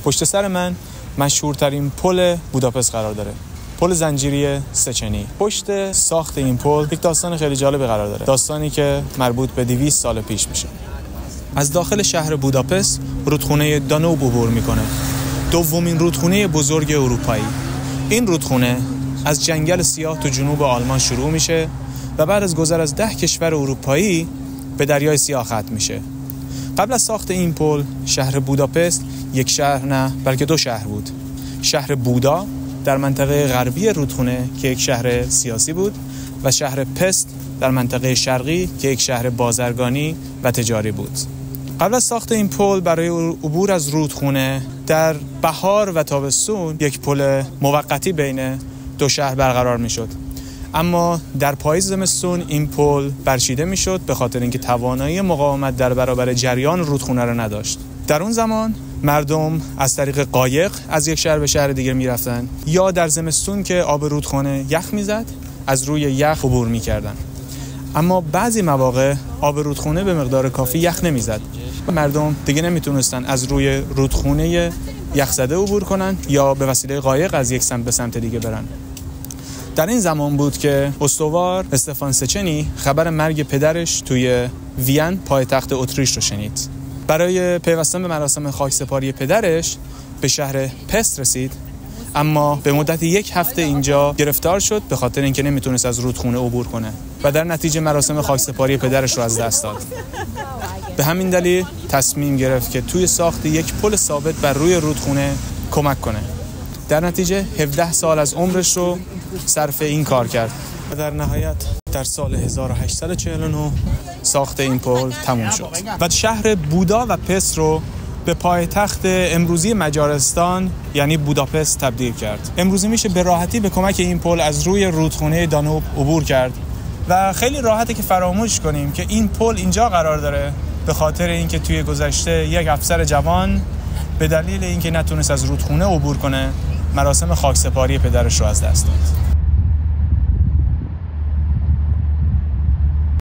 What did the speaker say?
پشت سر من مشهورترین پل بوداپست قرار داره، پل زنجیری سچنی. پشت ساخت این پل یک داستان خیلی جالب قرار داره، داستانی که مربوط به 200 سال پیش میشه. از داخل شهر بوداپست رودخونه دانوب عبور میکنه، دومین رودخونه بزرگ اروپایی. این رودخونه از جنگل سیاه تو جنوب آلمان شروع میشه و بعد از گذر از 10 کشور اروپایی به دریای سیاه ختم میشه. قبل از ساخت این پل شهر بوداپست یک شهر نه بلکه 2 شهر بود. شهر بودا در منطقه غربی رودخونه که یک شهر سیاسی بود و شهر پست در منطقه شرقی که یک شهر بازرگانی و تجاری بود. قبل از ساخت این پل برای عبور از رودخونه در بهار و تابستون یک پل موقتی بین 2 شهر برقرار میشد، اما در پاییز زمستون این پل برچیده میشد به خاطر اینکه توانایی مقاومت در برابر جریان رودخونه را نداشت. در اون زمان مردم از طریق قایق از یک شهر به شهر دیگر میرفتن یا در زمستون که آب رودخونه یخ میزد از روی یخ عبور میکردن. اما بعضی مواقع آب رودخونه به مقدار کافی یخ نمیزد. مردم دیگه نمیتونستن از روی رودخونه یخزده عبور کنن یا به وسیله قایق از یک سمت به سمت دیگه برن. در این زمان بود که استوار استفان سچنی خبر مرگ پدرش توی وین پایتخت اتریش رو شنید. برای پیوستن به مراسم خاکسپاری پدرش به شهر پست رسید، اما به مدت 1 هفته اینجا گرفتار شد به خاطر اینکه نمیتونست از رودخونه عبور کنه و در نتیجه مراسم خاکسپاری پدرش رو از دست داد. به همین دلیل تصمیم گرفت که توی ساخت یک پل ثابت بر روی رودخونه کمک کنه. در نتیجه 17 سال از عمرش رو صرف این کار کرد و در نهایت در سال 1849 ساخت این پل تموم شد و شهر بودا و پست رو به پایتخت امروزی مجارستان یعنی بوداپست تبدیل کرد. امروزی میشه به راحتی به کمک این پل از روی رودخونه دانوب عبور کرد و خیلی راحته که فراموش کنیم که این پل اینجا قرار داره به خاطر اینکه توی گذشته یک افسر جوان به دلیل اینکه نتونست از رودخونه عبور کنه مراسم خاکسپاری پدرش رو از دست داد.